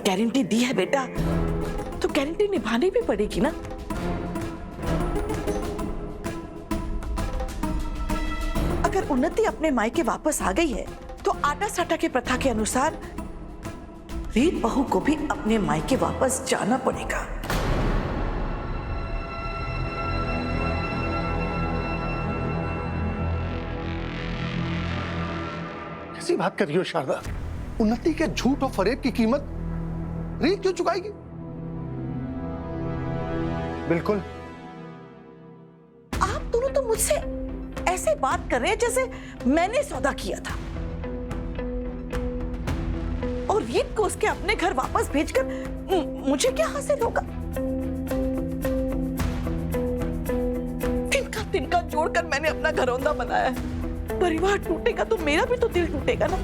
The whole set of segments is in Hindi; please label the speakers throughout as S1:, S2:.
S1: गारंटी दी है बेटा, तो गारंटी निभानी भी पड़ेगी ना। अगर उन्नति अपने मायके वापस आ गई है तो आटा साटा के प्रथा के अनुसार रीत बहू को भी अपने मायके वापस जाना पड़ेगा।
S2: कैसी बात कर रही हो शारदा? उन्नति के झूठ और फरेब की कीमत रीत क्यों चुकाएगी? बिल्कुल।
S1: आप दोनों तो मुझसे ऐसे बात कर रहे हैं जैसे मैंने सौदा किया था, और रीत को उसके अपने घर वापस भेजकर मुझे क्या हासिल होगा? तिनका जोड़कर मैंने अपना घरौंदा बनाया है। परिवार टूटेगा तो मेरा भी तो दिल टूटेगा ना।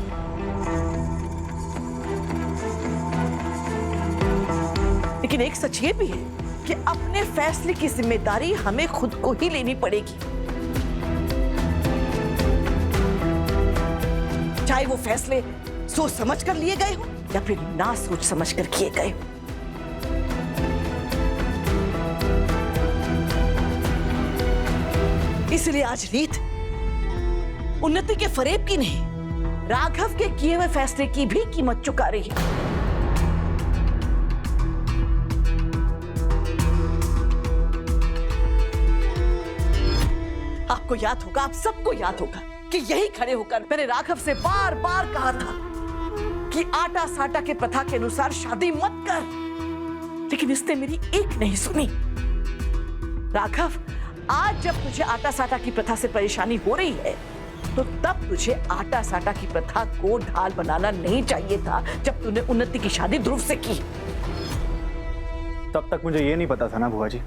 S1: लेकिन एक सच ये भी है कि अपने फैसले की जिम्मेदारी हमें खुद को ही लेनी पड़ेगी, चाहे वो फैसले सोच समझ कर लिए गए हो या फिर ना सोच समझ कर किए गए हो। इसलिए आज रीत उन्नति के फरेब की नहीं, राघव के किए हुए फैसले की भी कीमत चुका रही है। आपको याद होगा, आप सबको याद होगा कि यही खड़े होकर मैंने राघव से बार बार कहा था कि आटा साटा के प्रथा के अनुसार शादी मत कर, लेकिन इसने मेरी एक नहीं सुनी। राघव, आज जब तुझे आटा साटा की प्रथा से परेशानी हो रही है तो तब तुझे आटा साटा की प्रथा को ढाल बनाना नहीं चाहिए था जब तूने उन्नति की शादी ध्रुव से की।
S3: तब तक मुझे ये नहीं पता था ना बुआ जी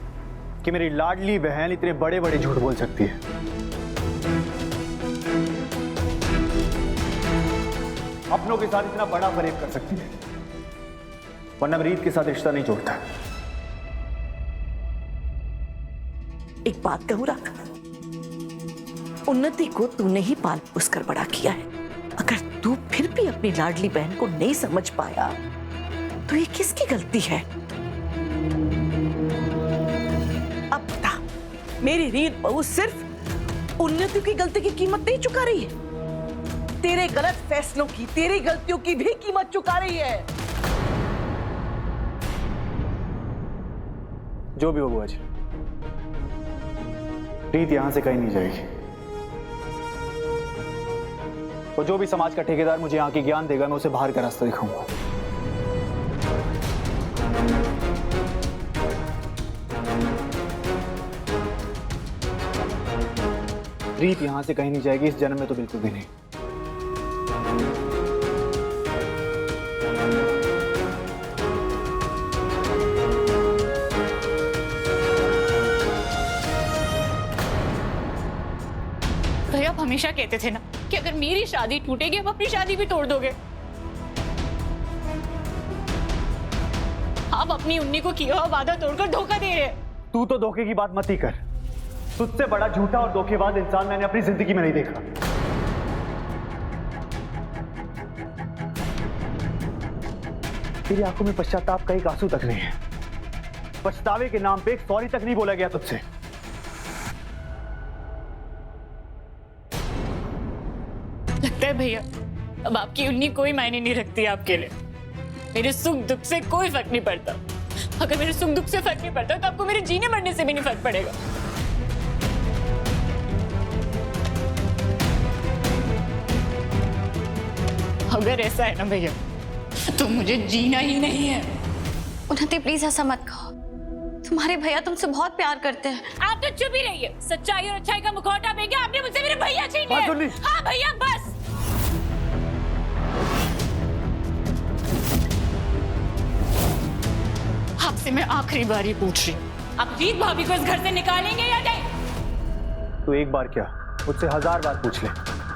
S3: कि मेरी लाडली बहन इतने बड़े बड़े झूठ बोल सकती है। अपनों के साथ इतना बड़ा फरेब कर सकती है, वरना मैं रीत के साथ रिश्ता नहीं जोड़ता।
S1: एक बात कहूं राघव, उन्नति को तूने ही पाल पोस कर बड़ा किया है। अगर तू फिर भी अपनी लाडली बहन को नहीं समझ पाया तो ये किसकी गलती है? अब बता, मेरी रीत बहू सिर्फ उन्नति की गलती की कीमत नहीं चुका रही है, तेरे गलत फैसलों की, तेरी गलतियों की भी कीमत चुका रही है।
S3: जो भी हो बुआ जी, रीत यहां से कहीं नहीं जाएगी, और जो भी समाज का ठेकेदार मुझे यहाँ की ज्ञान देगा मैं उसे बाहर का रास्ता दिखाऊंगा। रीत यहां से कहीं नहीं जाएगी, इस जन्म में तो बिल्कुल भी नहीं।
S4: भैया आप हमेशा कहते थे ना कि अगर मेरी शादी टूटेगी आप अपनी शादी भी तोड़ दोगे। आप अपनी उन्नी को किया हुआ वादा तोड़कर धोखा दे रहे हैं।
S3: तू तो धोखे की बात मत ही कर, तुझसे बड़ा झूठा और धोखेबाज इंसान मैंने अपनी जिंदगी में नहीं देखा। तेरी आंखों में पश्चाताप का एक आंसू तक नहीं है, पछतावे के नाम पे एक सॉरी तक नहीं बोला गया तुझसे।
S4: लगता है भैया अब आपकी उन्नी कोई मायने नहीं रखती आपके लिए। मेरे सुख दुख से कोई फर्क नहीं पड़ता। अगर मेरे सुख दुख से फर्क नहीं पड़ता तो आपको मेरे जीने मरने से भी नहीं फर्क पड़ेगा। अगर ऐसा है ना भैया तो मुझे जीना ही नहीं है।
S5: उन्नति प्लीज ऐसा मत कहो, तुम्हारे भैया तुमसे बहुत प्यार करते हैं।
S4: आप तो चुप ही रहिए। सच्चाई और अच्छाई का मुखौटा पहन के आपने मुझसे मेरे भैया छीन लिए। हाँ भैया बस। आपसे मैं आखिरी बार ही पूछ रही हूँ, आप रीत भाभी को इस घर से निकालेंगे या नहीं?
S3: तू एक बार क्या मुझसे 1000 बार पूछ ले,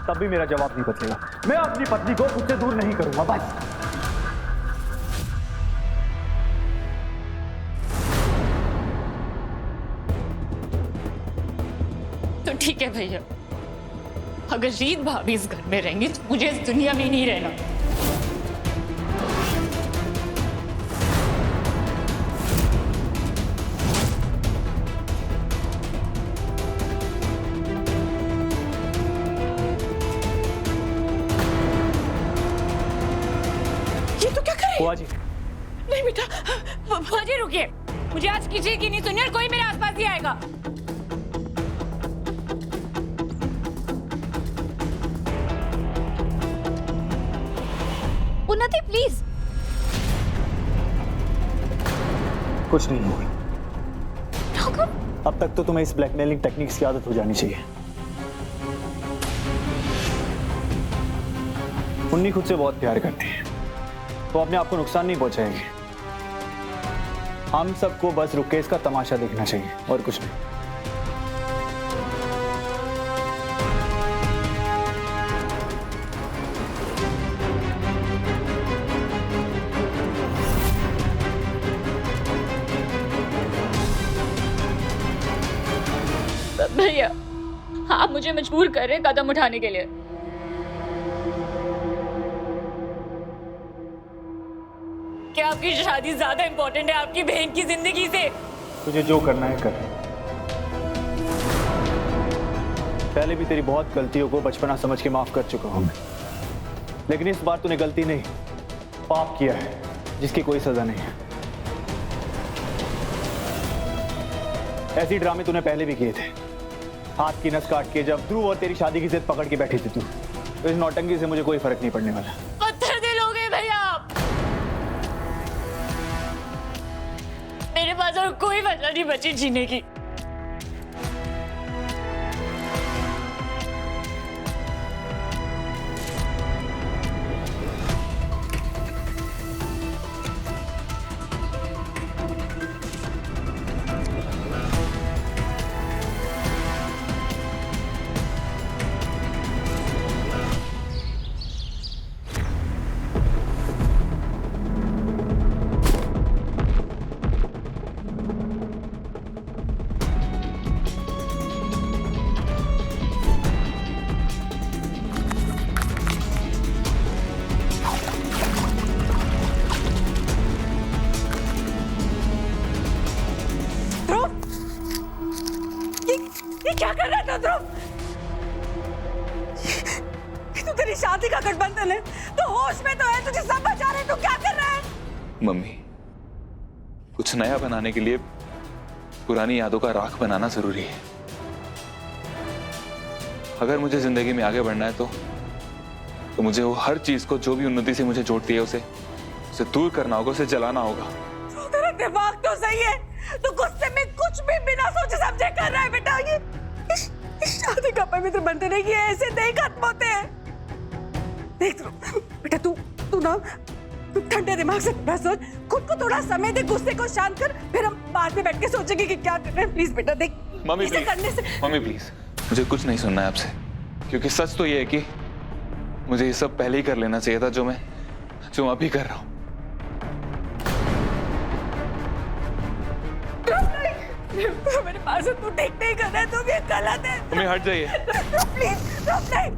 S3: तब भी मेरा जवाब नहीं बदलेगा। मैं अपनी पत्नी को खुद से दूर नहीं करूंगा, बस।
S4: तो ठीक है भैया, अगर रीत भाभी इस घर में रहेंगी तो मुझे इस दुनिया में नहीं रहना।
S3: बुआ जी,
S1: नहीं बेटा,
S4: बुआ जी रुकिए, मुझे आज किसी की नहीं सुनी और कोई मेरे आसपास ही आएगा।
S5: उन्नति प्लीज।
S3: कुछ नहीं होगा। अब तक तो तुम्हें इस ब्लैकमेलिंग टेक्निक्स की आदत हो जानी चाहिए। उन्नी खुद से बहुत प्यार करती है, वो अपने आप को नुकसान नहीं पहुंचाएगी। हम सबको बस रुकेश का तमाशा देखना चाहिए और कुछ नहीं।
S4: भैया आप मुझे मजबूर कर रहे हैं कदम उठाने के लिए। क्या आपकी शादी ज्यादा इंपॉर्टेंट है आपकी बहन की जिंदगी से?
S3: तुझे जो करना है कर। पहले भी तेरी बहुत गलतियों को बचपना समझ के माफ कर चुका हूं मैं, लेकिन इस बार तूने गलती नहीं पाप किया है जिसकी कोई सजा नहीं है। ऐसी ड्रामे तूने पहले भी किए थे, हाथ की नस काट के जब ध्रुव और तेरी शादी की जिद पकड़ के बैठी थी तू। तो इस नौटंकी से मुझे कोई फर्क नहीं पड़ने वाला।
S4: पत्थर दिल हो गए भैया आप। मेरे पास और कोई वजह नहीं बची जीने की।
S1: ये क्या कर रहा था ध्रुव? ये तो तेरी शादी का गठबंधन है, तो होश में तो है, तुझे सब बचा रहे, तू क्या कर रहा है?
S6: मम्मी, कुछ नया बनाने के लिए पुरानी यादों का राख बनाना जरूरी है। अगर मुझे जिंदगी में आगे बढ़ना है तो मुझे वो हर चीज को जो भी उन्नति से मुझे जोड़ती है उसे दूर करना होगा, उसे जलाना होगा।
S1: तो तेरा दिमाग तो सही है, तो गुस्से में कुछ भी बिना सोचे समझे कर रहा है बेटा। ये इस शादी का पवित्र बंधन है, ये ऐसे नहीं खत्म होते हैं। देख बेटा, तू ना ठंडे दिमाग से थोड़ा सोच, खुद को थोड़ा समय दे, गुस्से को शांत कर, फिर हम बाद में बैठ के सोचेंगे कि क्या करना है। प्लीज बेटा देख,
S6: मम्मी
S1: इसे करने से
S6: मम्मी प्लीज, मुझे कुछ नहीं सुनना है आपसे, क्योंकि सच तो ये है कि मुझे ये सब पहले ही कर लेना चाहिए था जो मैं अभी कर रहा हूँ।
S1: मेरे पास तू ठीक नहीं कर रहा है, तू ये गलत है।
S6: मम्मी हट जाइए
S1: प्लीज नहीं।